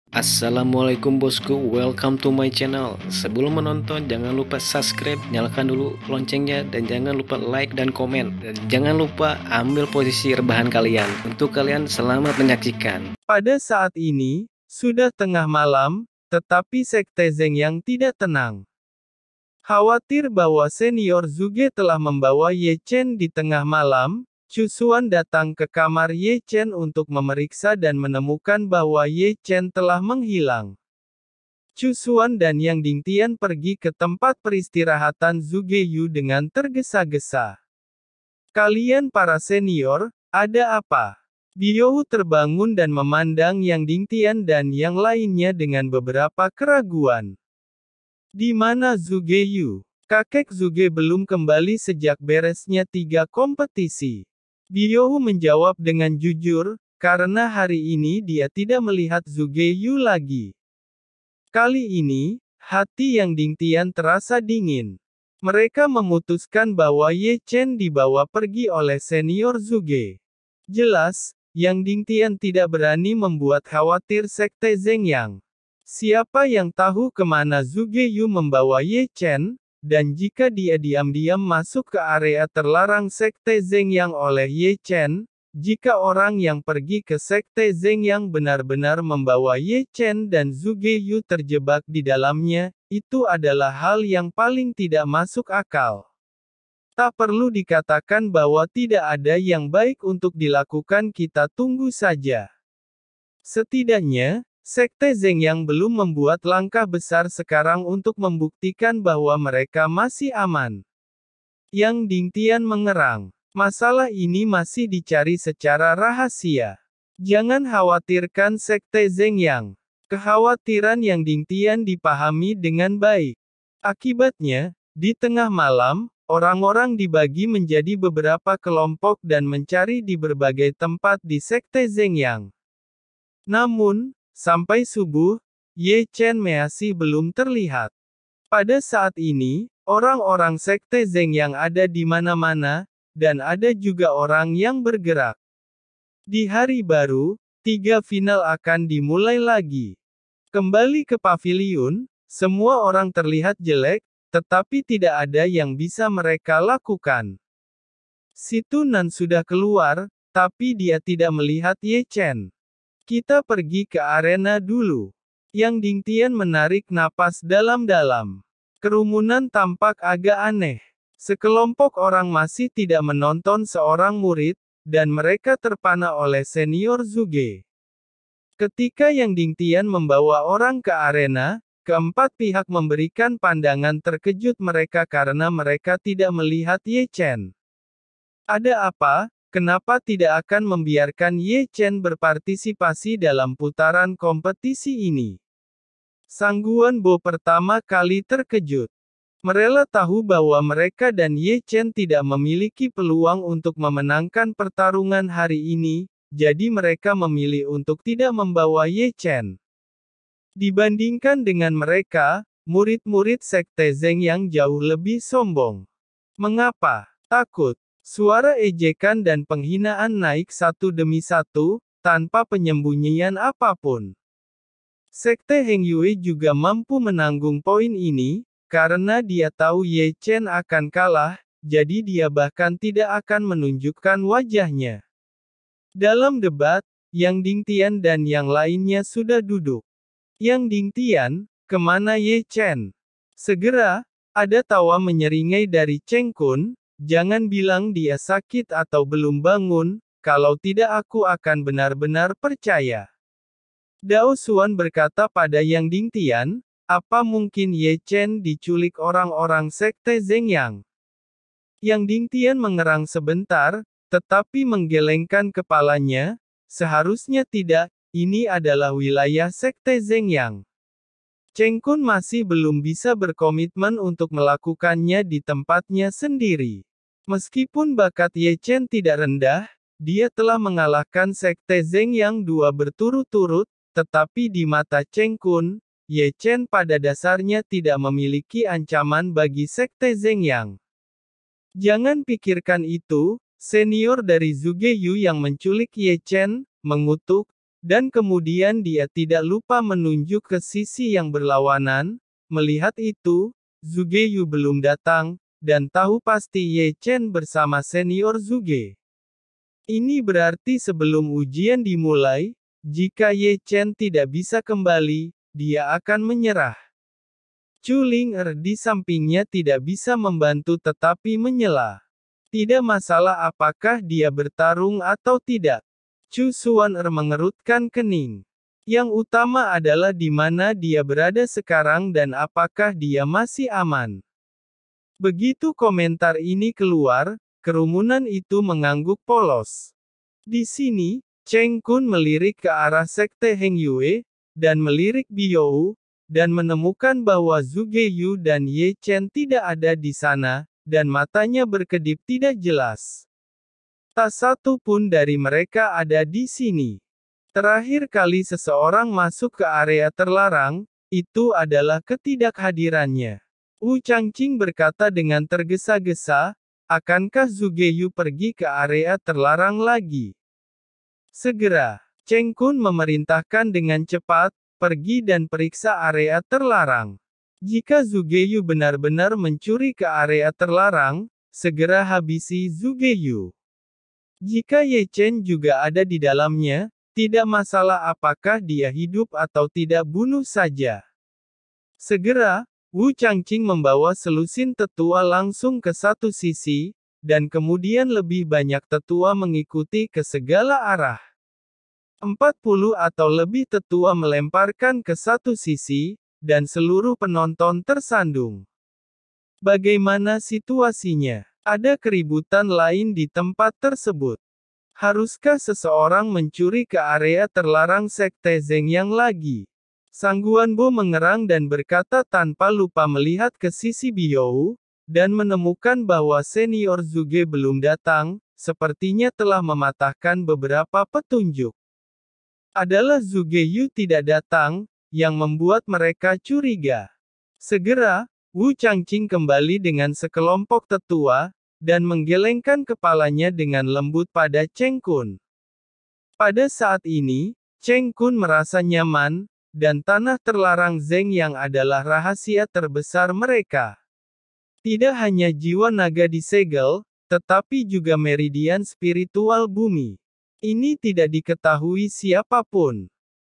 Assalamualaikum bosku, welcome to my channel. Sebelum menonton jangan lupa subscribe, nyalakan dulu loncengnya, dan jangan lupa like dan komen. Dan jangan lupa ambil posisi rebahan kalian. Untuk kalian selamat menyaksikan. Pada saat ini, sudah tengah malam, tetapi Sekte Zeng yang tidak tenang. Khawatir bahwa senior Zuge telah membawa Ye Chen di tengah malam, Chu Xuan datang ke kamar Ye Chen untuk memeriksa dan menemukan bahwa Ye Chen telah menghilang. Chu Xuan dan Yang Dingtian pergi ke tempat peristirahatan Zuge Yu dengan tergesa-gesa. Kalian para senior, ada apa? Biohu terbangun dan memandang Yang Dingtian dan yang lainnya dengan beberapa keraguan. Di mana Zuge Yu? Kakek Zuge belum kembali sejak beresnya 3 kompetisi. Biohu menjawab dengan jujur, karena hari ini dia tidak melihat Zuge Yu lagi. Kali ini, hati Yang Dingtian terasa dingin. Mereka memutuskan bahwa Ye Chen dibawa pergi oleh senior Zuge. Jelas, Yang Dingtian tidak berani membuat khawatir Sekte Zeng Yang. Siapa yang tahu kemana Zuge Yu membawa Ye Chen, dan jika dia diam-diam masuk ke area terlarang Sekte Zeng Yang oleh Ye Chen, jika orang yang pergi ke Sekte Zeng Yang benar-benar membawa Ye Chen dan Zuge Yu terjebak di dalamnya, itu adalah hal yang paling tidak masuk akal. Tak perlu dikatakan bahwa tidak ada yang baik untuk dilakukan, kita tunggu saja. Setidaknya, Sekte Zeng Yang belum membuat langkah besar sekarang untuk membuktikan bahwa mereka masih aman. Yang Dingtian mengerang. Masalah ini masih dicari secara rahasia. Jangan khawatirkan Sekte Zeng Yang. Kekhawatiran Yang Dingtian dipahami dengan baik. Akibatnya, di tengah malam, orang-orang dibagi menjadi beberapa kelompok dan mencari di berbagai tempat di Sekte Zeng Yang. Namun, sampai subuh, Ye Chen masih belum terlihat. Pada saat ini, orang-orang Sekte Zeng yang ada di mana-mana, dan ada juga orang yang bergerak. Di hari baru, 3 final akan dimulai lagi. Kembali ke paviliun, semua orang terlihat jelek, tetapi tidak ada yang bisa mereka lakukan. Si Tunan sudah keluar, tapi dia tidak melihat Ye Chen. Kita pergi ke arena dulu. Yang Dingtian menarik napas dalam-dalam. Kerumunan tampak agak aneh. Sekelompok orang masih tidak menonton seorang murid, dan mereka terpana oleh senior Zuge. Ketika Yang Dingtian membawa orang ke arena, keempat pihak memberikan pandangan terkejut mereka karena mereka tidak melihat Ye Chen. Ada apa? Kenapa tidak akan membiarkan Ye Chen berpartisipasi dalam putaran kompetisi ini? Sang Guan Bo pertama kali terkejut. Mereka tahu bahwa mereka dan Ye Chen tidak memiliki peluang untuk memenangkan pertarungan hari ini, jadi mereka memilih untuk tidak membawa Ye Chen. Dibandingkan dengan mereka, murid-murid Sekte Zeng yang jauh lebih sombong. Mengapa? Takut. Suara ejekan dan penghinaan naik satu demi satu, tanpa penyembunyian apapun. Sekte Heng Yue juga mampu menanggung poin ini, karena dia tahu Ye Chen akan kalah, jadi dia bahkan tidak akan menunjukkan wajahnya. Dalam debat, Yang Dingtian dan yang lainnya sudah duduk. Yang Dingtian, kemana Ye Chen? Segera, ada tawa menyeringai dari Cheng Kun. Jangan bilang dia sakit atau belum bangun, kalau tidak aku akan benar-benar percaya. Dao Xuan berkata pada Yang Dingtian, apa mungkin Ye Chen diculik orang-orang Sekte Zeng Yang? Yang Dingtian mengerang sebentar, tetapi menggelengkan kepalanya, seharusnya tidak, ini adalah wilayah Sekte Zeng Yang. Cheng Kun masih belum bisa berkomitmen untuk melakukannya di tempatnya sendiri. Meskipun bakat Ye Chen tidak rendah, dia telah mengalahkan Sekte Zeng Yang 2 berturut-turut, tetapi di mata Cheng Kun, Ye Chen pada dasarnya tidak memiliki ancaman bagi Sekte Zeng Yang. Jangan pikirkan itu, senior dari Zuge Yu yang menculik Ye Chen, mengutuk, dan kemudian dia tidak lupa menunjuk ke sisi yang berlawanan. Melihat itu, Zhuge Yu belum datang, dan tahu pasti Ye Chen bersama senior Zhuge. Ini berarti sebelum ujian dimulai, jika Ye Chen tidak bisa kembali, dia akan menyerah. Chu Ling di sampingnya tidak bisa membantu tetapi menyela. Tidak masalah apakah dia bertarung atau tidak. Chu Xuan mengerutkan kening. Yang utama adalah di mana dia berada sekarang dan apakah dia masih aman. Begitu komentar ini keluar, kerumunan itu mengangguk polos. Di sini, Cheng Kun melirik ke arah sekte Heng Yue, dan melirik Biyou, dan menemukan bahwa Zhuge Yu dan Ye Chen tidak ada di sana, dan matanya berkedip tidak jelas. Tak satu pun dari mereka ada di sini. Terakhir kali seseorang masuk ke area terlarang, itu adalah ketidakhadirannya. Wu Changqing berkata dengan tergesa-gesa, akankah Zhuge Yu pergi ke area terlarang lagi? Segera, Cheng Kun memerintahkan dengan cepat, pergi dan periksa area terlarang. Jika Zhuge Yu benar-benar mencuri ke area terlarang, segera habisi Zhuge Yu. Jika Ye Chen juga ada di dalamnya, tidak masalah apakah dia hidup atau tidak, bunuh saja. Segera, Wu Changqing membawa selusin tetua langsung ke satu sisi, dan kemudian lebih banyak tetua mengikuti ke segala arah. 40 atau lebih tetua melemparkan ke satu sisi, dan seluruh penonton tersandung. Bagaimana situasinya? Ada keributan lain di tempat tersebut. Haruskah seseorang mencuri ke area terlarang sekte Zeng yang lagi? Sang Guanbo mengerang dan berkata tanpa lupa melihat ke sisi Biyou, dan menemukan bahwa senior Zhuge belum datang, sepertinya telah mematahkan beberapa petunjuk. Adalah Zhuge Yu tidak datang, yang membuat mereka curiga. Segera, Wu Changqing kembali dengan sekelompok tetua, dan menggelengkan kepalanya dengan lembut pada Cheng Kun. Pada saat ini, Cheng Kun merasa nyaman, dan tanah terlarang Zeng yang adalah rahasia terbesar mereka. Tidak hanya jiwa naga disegel, tetapi juga meridian spiritual bumi. Ini tidak diketahui siapapun.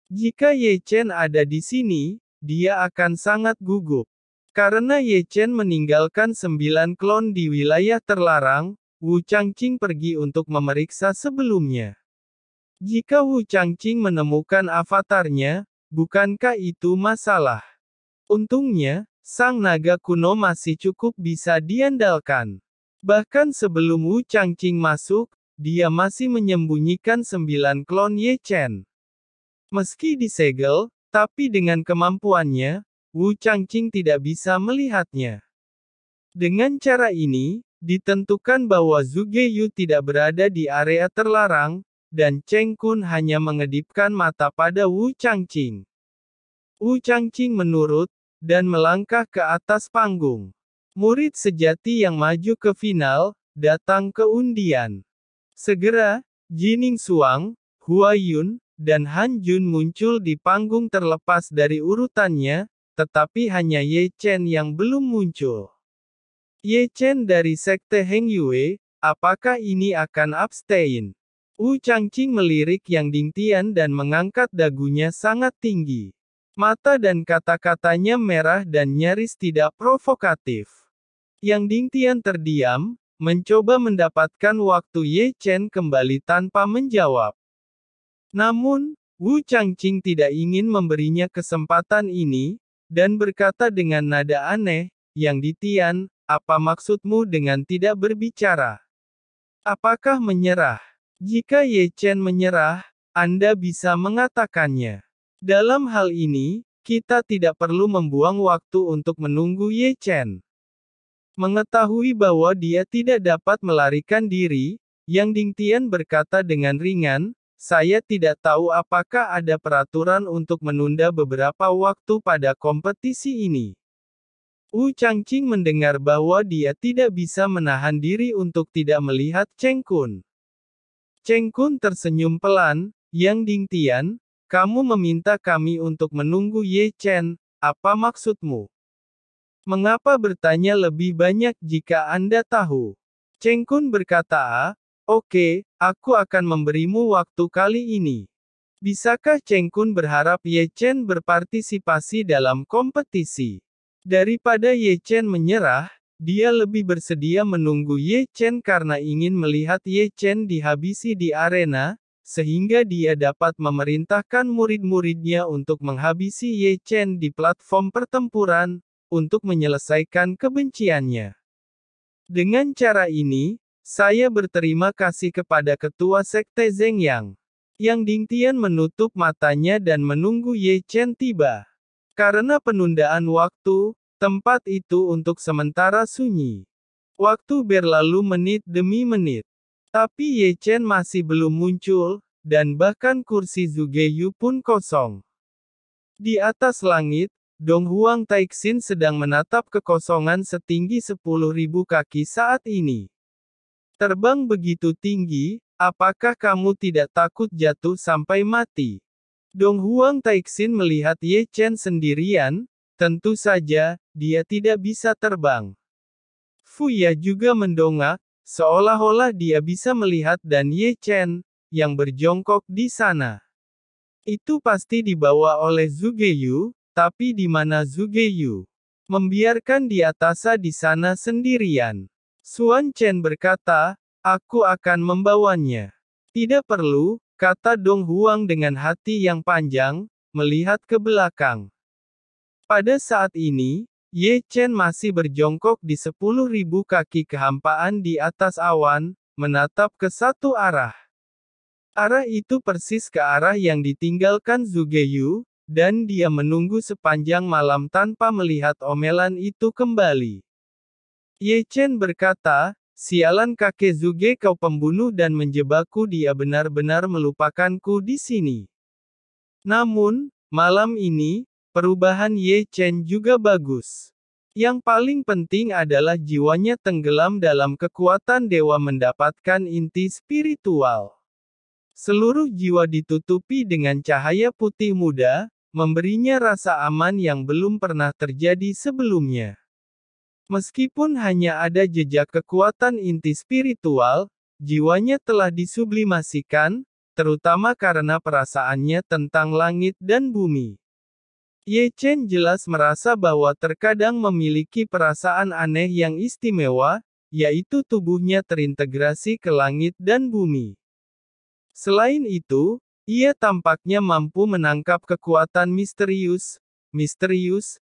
Jika Ye Chen ada di sini, dia akan sangat gugup. Karena Ye Chen meninggalkan 9 klon di wilayah terlarang, Wu Changqing pergi untuk memeriksa sebelumnya. Jika Wu Changqing menemukan avatarnya, bukankah itu masalah? Untungnya, sang naga kuno masih cukup bisa diandalkan. Bahkan sebelum Wu Changqing masuk, dia masih menyembunyikan 9 klon Ye Chen. Meski disegel, tapi dengan kemampuannya, Wu Changqing tidak bisa melihatnya. Dengan cara ini, ditentukan bahwa Zhuge Yu tidak berada di area terlarang, dan Cheng Kun hanya mengedipkan mata pada Wu Changqing. Wu Changqing menurut, dan melangkah ke atas panggung. Murid sejati yang maju ke final, datang ke undian. Segera, Jining Xuang, Hua Yun, dan Han Jun muncul di panggung terlepas dari urutannya, tetapi hanya Ye Chen yang belum muncul. Ye Chen dari sekte Heng Yue, apakah ini akan abstain? Wu Changqing melirik Yang Dingtian dan mengangkat dagunya sangat tinggi. Mata dan kata-katanya merah dan nyaris tidak provokatif. Yang Dingtian terdiam, mencoba mendapatkan waktu Ye Chen kembali tanpa menjawab. Namun, Wu Changqing tidak ingin memberinya kesempatan ini, dan berkata dengan nada aneh, Yang Dingtian, apa maksudmu dengan tidak berbicara? Apakah menyerah? Jika Ye Chen menyerah, Anda bisa mengatakannya. Dalam hal ini, kita tidak perlu membuang waktu untuk menunggu Ye Chen. Mengetahui bahwa dia tidak dapat melarikan diri, Yang Dingtian berkata dengan ringan, saya tidak tahu apakah ada peraturan untuk menunda beberapa waktu pada kompetisi ini. Wu Changqing mendengar bahwa dia tidak bisa menahan diri untuk tidak melihat Cheng Kun. Cheng Kun tersenyum pelan, Yang Dingtian, Kamu meminta kami untuk menunggu Ye Chen, apa maksudmu? Mengapa bertanya lebih banyak jika Anda tahu? Cheng Kun berkata, oke, aku akan memberimu waktu kali ini. Bisakah Cheng Kun berharap Ye Chen berpartisipasi dalam kompetisi? Daripada Ye Chen menyerah, dia lebih bersedia menunggu Ye Chen karena ingin melihat Ye Chen dihabisi di arena, sehingga dia dapat memerintahkan murid-muridnya untuk menghabisi Ye Chen di platform pertempuran, untuk menyelesaikan kebenciannya. Dengan cara ini, saya berterima kasih kepada ketua sekte Zheng Yang. Yang Dingtian menutup matanya dan menunggu Ye Chen tiba. Karena penundaan waktu, tempat itu untuk sementara sunyi. Waktu berlalu menit demi menit. Tapi Ye Chen masih belum muncul, dan bahkan kursi Zhuge Yu pun kosong. Di atas langit, Dong Huang Taixin sedang menatap kekosongan setinggi 10.000 kaki saat ini. Terbang begitu tinggi, apakah kamu tidak takut jatuh sampai mati? Dong Huang Taixin melihat Ye Chen sendirian, tentu saja, dia tidak bisa terbang. Fuya juga mendongak, seolah-olah dia bisa melihat dan Ye Chen, yang berjongkok di sana. Itu pasti dibawa oleh Zhuge Yu, tapi di mana Zhuge Yu? Membiarkan di atas di sana sendirian. Xuan Chen berkata, aku akan membawanya. Tidak perlu, kata Dong Huang dengan hati yang panjang, melihat ke belakang. Pada saat ini, Ye Chen masih berjongkok di 10.000 kaki kehampaan di atas awan, menatap ke satu arah. Arah itu persis ke arah yang ditinggalkan Zhuge Yu, dan dia menunggu sepanjang malam tanpa melihat omelan itu kembali. Ye Chen berkata, sialan kakek Zhuge, kau pembunuh dan menjebakku, dia benar-benar melupakanku di sini. Namun, malam ini, perubahan Ye Chen juga bagus. Yang paling penting adalah jiwanya tenggelam dalam kekuatan dewa, mendapatkan inti spiritual. Seluruh jiwa ditutupi dengan cahaya putih muda, memberinya rasa aman yang belum pernah terjadi sebelumnya. Meskipun hanya ada jejak kekuatan inti spiritual, jiwanya telah disublimasikan, terutama karena perasaannya tentang langit dan bumi. Ye Chen jelas merasa bahwa terkadang memiliki perasaan aneh yang istimewa, yaitu tubuhnya terintegrasi ke langit dan bumi. Selain itu, ia tampaknya mampu menangkap kekuatan misterius,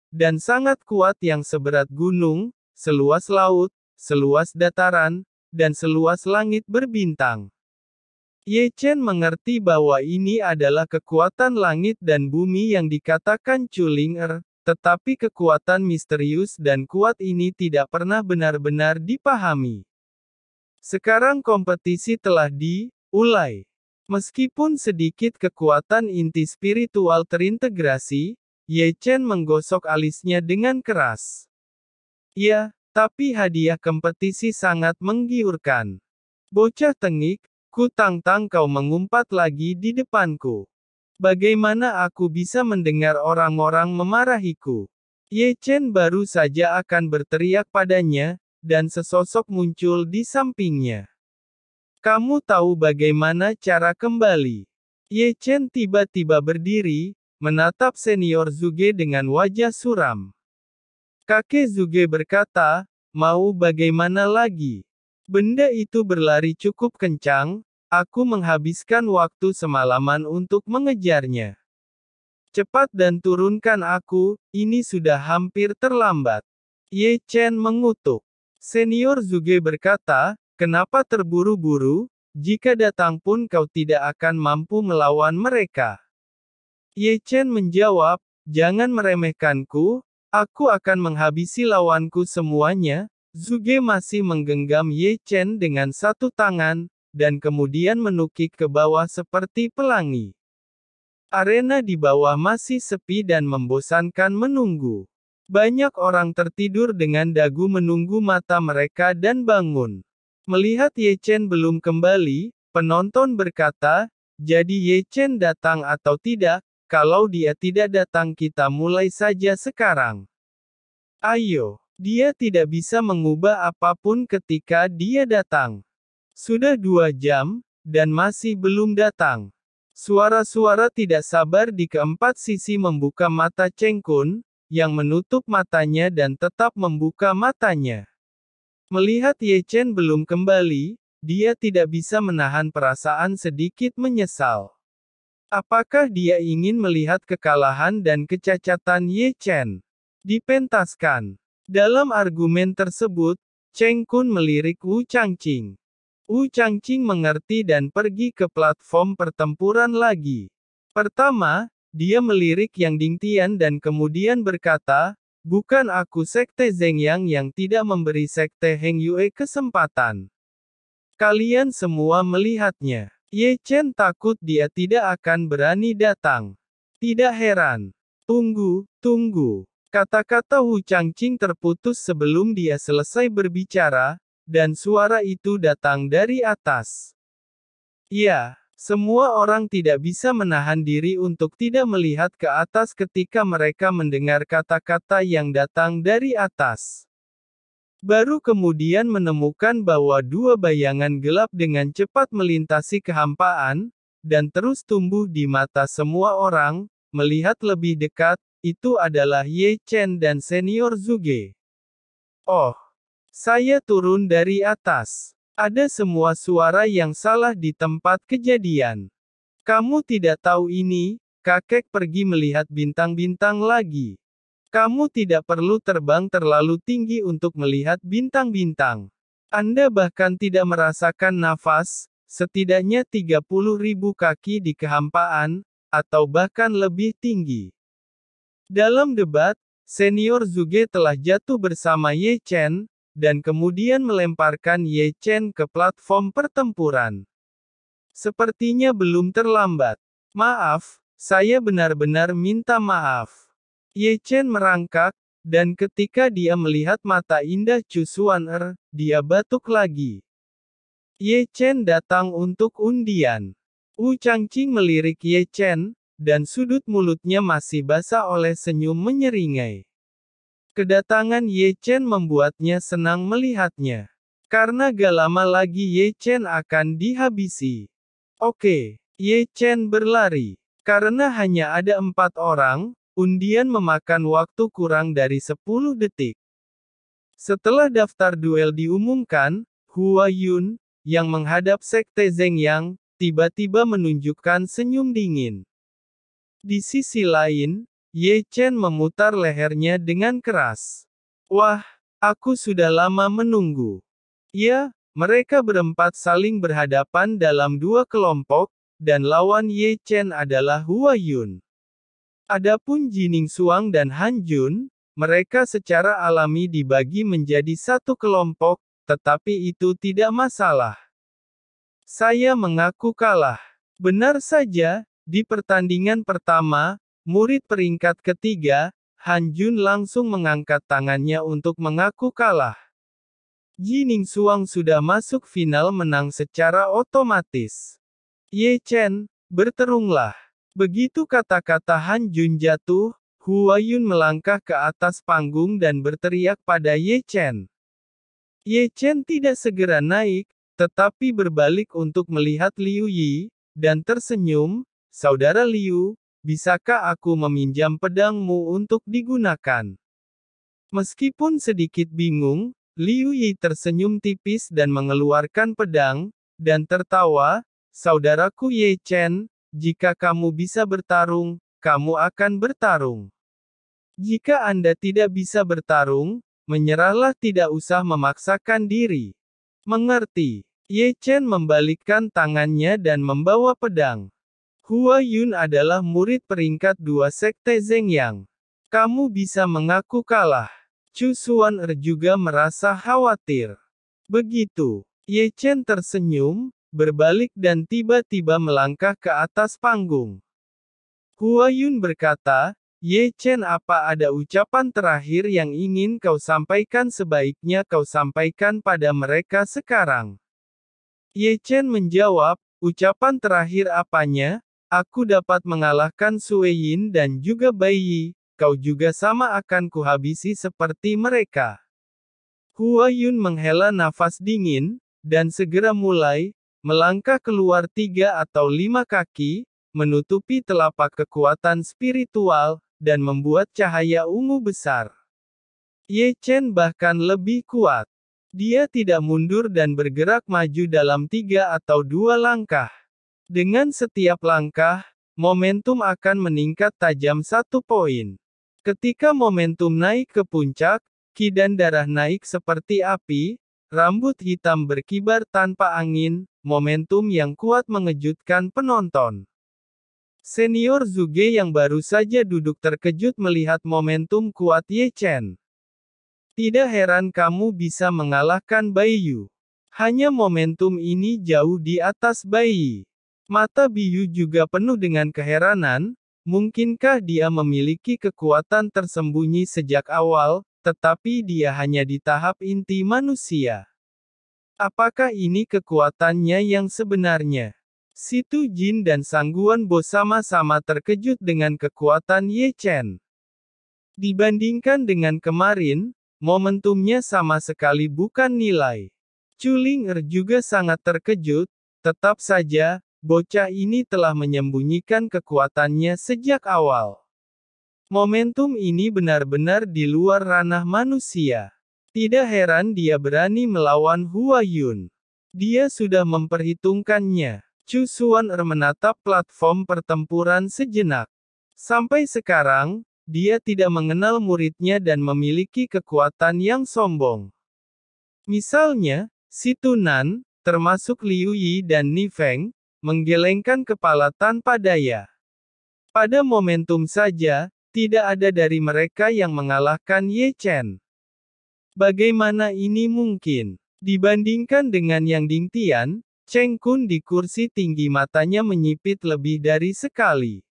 dan sangat kuat yang seberat gunung, seluas laut, seluas dataran, dan seluas langit berbintang. Ye Chen mengerti bahwa ini adalah kekuatan langit dan bumi yang dikatakan Chuling Er, tetapi kekuatan misterius dan kuat ini tidak pernah benar-benar dipahami. Sekarang kompetisi telah dimulai. Meskipun sedikit kekuatan inti spiritual terintegrasi, Ye Chen menggosok alisnya dengan keras. Ya, tapi hadiah kompetisi sangat menggiurkan. Bocah tengik, ku tantang kau mengumpat lagi di depanku. Bagaimana aku bisa mendengar orang-orang memarahiku? Ye Chen baru saja akan berteriak padanya, dan sesosok muncul di sampingnya. Kamu tahu bagaimana cara kembali? Ye Chen tiba-tiba berdiri, menatap senior Zhuge dengan wajah suram. Kakek Zhuge berkata, mau bagaimana lagi? Benda itu berlari cukup kencang, aku menghabiskan waktu semalaman untuk mengejarnya. Cepat dan turunkan aku, ini sudah hampir terlambat. Ye Chen mengutuk. Senior Zhuge berkata, kenapa terburu-buru? Jika datang pun kau tidak akan mampu melawan mereka. Ye Chen menjawab, jangan meremehkanku, aku akan menghabisi lawanku semuanya. Zhuge masih menggenggam Ye Chen dengan satu tangan, dan kemudian menukik ke bawah seperti pelangi. Arena di bawah masih sepi dan membosankan menunggu. Banyak orang tertidur dengan dagu menunggu mata mereka dan bangun. Melihat Ye Chen belum kembali, penonton berkata, Jadi Ye Chen datang atau tidak, kalau dia tidak datang kita mulai saja sekarang. Ayo, dia tidak bisa mengubah apapun ketika dia datang. Sudah 2 jam, dan masih belum datang. Suara-suara tidak sabar di keempat sisi membuka mata Cheng Kun, yang menutup matanya dan tetap membuka matanya. Melihat Ye Chen belum kembali, dia tidak bisa menahan perasaan sedikit menyesal. Apakah dia ingin melihat kekalahan dan kecacatan Ye Chen? Dipentaskan. Dalam argumen tersebut, Cheng Kun melirik Wu Changqing. Wu Changqing mengerti dan pergi ke platform pertempuran lagi. Pertama, dia melirik Yang Dingtian dan kemudian berkata, bukan aku Sekte Zhengyang yang tidak memberi Sekte Heng Yue kesempatan. Kalian semua melihatnya. Ye Chen takut dia tidak akan berani datang. Tidak heran. Tunggu, tunggu. Kata-kata Wu Changqing terputus sebelum dia selesai berbicara, dan suara itu datang dari atas. Ya, semua orang tidak bisa menahan diri untuk tidak melihat ke atas ketika mereka mendengar kata-kata yang datang dari atas. Baru kemudian menemukan bahwa 2 bayangan gelap dengan cepat melintasi kehampaan, dan terus tumbuh di mata semua orang, melihat lebih dekat, itu adalah Ye Chen dan Senior Zhuge. Oh! Saya turun dari atas. Ada semua suara yang salah di tempat kejadian. Kamu tidak tahu ini, kakek pergi melihat bintang-bintang lagi. Kamu tidak perlu terbang terlalu tinggi untuk melihat bintang-bintang. Anda bahkan tidak merasakan nafas, setidaknya 30.000 kaki di kehampaan, atau bahkan lebih tinggi. Dalam debat, Senior Zhuge telah jatuh bersama Ye Chen, dan kemudian melemparkan Ye Chen ke platform pertempuran. Sepertinya belum terlambat. Maaf, saya benar-benar minta maaf. Ye Chen merangkak, dan ketika dia melihat mata indah Chu Xuan-er, dia batuk lagi. Ye Chen datang untuk undian. Wu Changqing melirik Ye Chen, dan sudut mulutnya masih basah oleh senyum menyeringai. Kedatangan Ye Chen membuatnya senang melihatnya. Karena gak lama lagi Ye Chen akan dihabisi. Oke, Ye Chen berlari. Karena hanya ada 4 orang, undian memakan waktu kurang dari 10 detik. Setelah daftar duel diumumkan, Hua Yun, yang menghadap Sekte Zhengyang, tiba-tiba menunjukkan senyum dingin. Di sisi lain, Ye Chen memutar lehernya dengan keras. Wah, aku sudah lama menunggu. Ya, mereka berempat saling berhadapan dalam 2 kelompok, dan lawan Ye Chen adalah Hua Yun. Adapun Jining Xuang dan Han Jun, mereka secara alami dibagi menjadi 1 kelompok, tetapi itu tidak masalah. Saya mengaku kalah. Benar saja, di pertandingan pertama, murid peringkat ketiga, Han Jun langsung mengangkat tangannya untuk mengaku kalah. Jining Xuang sudah masuk final menang secara otomatis. Ye Chen, berterunglah. Begitu kata-kata Han Jun jatuh, Hua Yun melangkah ke atas panggung dan berteriak pada Ye Chen. Ye Chen tidak segera naik, tetapi berbalik untuk melihat Liu Yi, dan tersenyum, Saudara Liu, bisakah aku meminjam pedangmu untuk digunakan? Meskipun sedikit bingung, Liu Yi tersenyum tipis dan mengeluarkan pedang, dan tertawa, Saudaraku Ye Chen, jika kamu bisa bertarung, kamu akan bertarung. Jika Anda tidak bisa bertarung, menyerahlah, tidak usah memaksakan diri. Mengerti? Ye Chen membalikkan tangannya dan membawa pedang. Hua Yun adalah murid peringkat 2 Sekte Zhengyang. Kamu bisa mengaku kalah. Chu Xuan-er juga merasa khawatir. Begitu, Ye Chen tersenyum, berbalik dan tiba-tiba melangkah ke atas panggung. Hua Yun berkata, Ye Chen, apa ada ucapan terakhir yang ingin kau sampaikan? Sebaiknya kau sampaikan pada mereka sekarang. Ye Chen menjawab, ucapan terakhir apanya, aku dapat mengalahkan Sue Yin dan juga Bai Yi, kau juga sama akan kuhabisi seperti mereka. Hua Yun menghela nafas dingin, dan segera mulai, melangkah keluar 3 atau 5 kaki, menutupi telapak kekuatan spiritual, dan membuat cahaya ungu besar. Ye Chen bahkan lebih kuat. Dia tidak mundur dan bergerak maju dalam 3 atau 2 langkah. Dengan setiap langkah, momentum akan meningkat tajam 1 poin. Ketika momentum naik ke puncak, Ki dan darah naik seperti api, rambut hitam berkibar tanpa angin, momentum yang kuat mengejutkan penonton. Senior Zhuge yang baru saja duduk terkejut melihat momentum kuat Ye Chen. Tidak heran kamu bisa mengalahkan Bai Yu. Hanya momentum ini jauh di atas Bai Yi. Mata Biyu juga penuh dengan keheranan, mungkinkah dia memiliki kekuatan tersembunyi sejak awal, tetapi dia hanya di tahap inti manusia. Apakah ini kekuatannya yang sebenarnya? Situ Jin dan Sangguan Bo sama-sama terkejut dengan kekuatan Ye Chen. Dibandingkan dengan kemarin, momentumnya sama sekali bukan nilai. Chu Ling juga sangat terkejut, tetap saja, bocah ini telah menyembunyikan kekuatannya sejak awal. Momentum ini benar-benar di luar ranah manusia. Tidak heran dia berani melawan Hua Yun. Dia sudah memperhitungkannya. Chu Xuan menatap platform pertempuran sejenak. Sampai sekarang, dia tidak mengenal muridnya dan memiliki kekuatan yang sombong. Misalnya, si Tunan, termasuk Liu Yi dan Ni Feng, menggelengkan kepala tanpa daya. Pada momentum saja, tidak ada dari mereka yang mengalahkan Ye Chen. Bagaimana ini mungkin? Dibandingkan dengan Yang Dingtian, Cheng Kun di kursi tinggi matanya menyipit lebih dari sekali.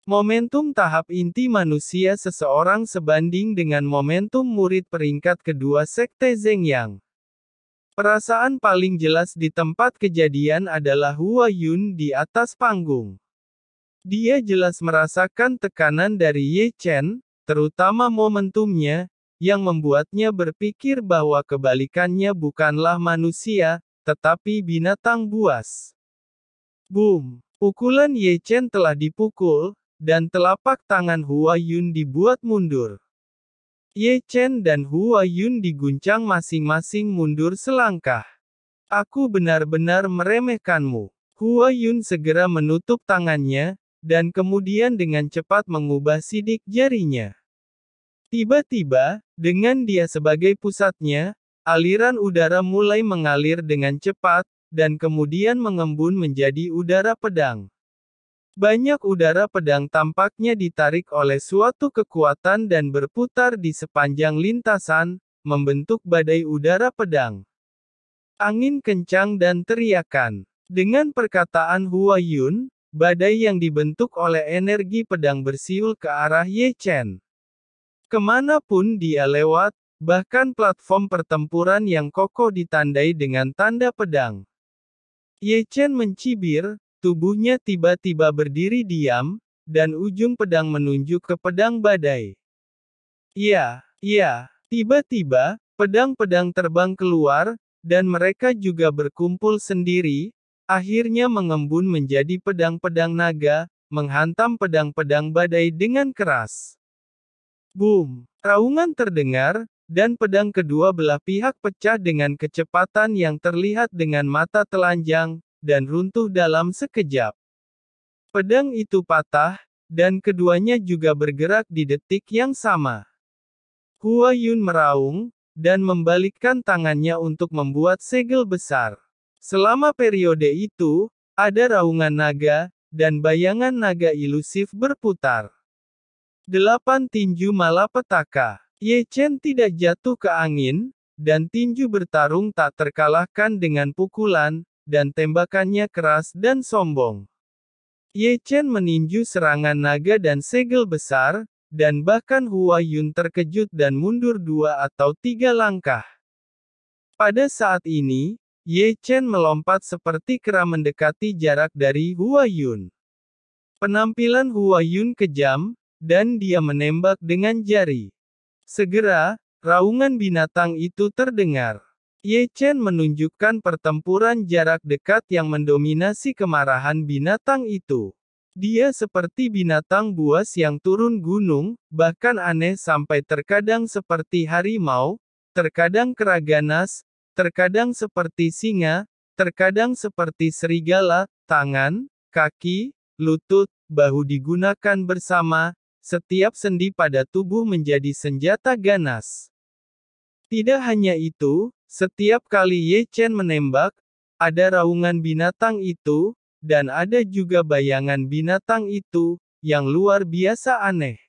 Momentum tahap inti manusia seseorang sebanding dengan momentum murid peringkat kedua Sekte Zhengyang. Perasaan paling jelas di tempat kejadian adalah Hua Yun di atas panggung. Dia jelas merasakan tekanan dari Ye Chen, terutama momentumnya, yang membuatnya berpikir bahwa kebalikannya bukanlah manusia, tetapi binatang buas. Boom! Pukulan Ye Chen telah dipukul, dan telapak tangan Hua Yun dibuat mundur. Ye Chen dan Hua Yun diguncang masing-masing mundur selangkah. Aku benar-benar meremehkanmu. Hua Yun segera menutup tangannya, dan kemudian dengan cepat mengubah sidik jarinya. Tiba-tiba, dengan dia sebagai pusatnya, aliran udara mulai mengalir dengan cepat, dan kemudian mengembun menjadi udara pedang. Banyak udara pedang tampaknya ditarik oleh suatu kekuatan dan berputar di sepanjang lintasan, membentuk badai udara pedang. Angin kencang dan teriakan. Dengan perkataan Hua Yun, badai yang dibentuk oleh energi pedang bersiul ke arah Ye Chen. Kemanapun dia lewat, bahkan platform pertempuran yang kokoh ditandai dengan tanda pedang. Ye Chen mencibir, tubuhnya tiba-tiba berdiri diam, dan ujung pedang menunjuk ke pedang badai. Ya, tiba-tiba, pedang-pedang terbang keluar, dan mereka juga berkumpul sendiri, akhirnya mengembun menjadi pedang-pedang naga, menghantam pedang-pedang badai dengan keras. Boom! Raungan terdengar, dan pedang kedua belah pihak pecah dengan kecepatan yang terlihat dengan mata telanjang, dan runtuh dalam sekejap. Pedang itu patah, dan keduanya juga bergerak di detik yang sama. Hua Yun meraung, dan membalikkan tangannya untuk membuat segel besar. Selama periode itu, ada raungan naga, dan bayangan naga ilusif berputar. 8 tinju malapetaka. Ye Chen tidak jatuh ke angin, dan tinju bertarung tak terkalahkan dengan pukulan, dan tembakannya keras dan sombong. Ye Chen meninju serangan naga dan segel besar, dan bahkan Hua Yun terkejut dan mundur 2 atau 3 langkah. Pada saat ini, Ye Chen melompat seperti kera mendekati jarak dari Hua Yun. Penampilan Hua Yun kejam, dan dia menembak dengan jari. Segera, raungan binatang itu terdengar. Ye Chen menunjukkan pertempuran jarak dekat yang mendominasi kemarahan binatang itu. Dia seperti binatang buas yang turun gunung, bahkan aneh sampai terkadang seperti harimau, terkadang kera ganas, terkadang seperti singa, terkadang seperti serigala. Tangan, kaki, lutut, bahu digunakan bersama, setiap sendi pada tubuh menjadi senjata ganas. Tidak hanya itu, setiap kali Ye Chen menembak, ada raungan binatang itu, dan ada juga bayangan binatang itu, yang luar biasa aneh.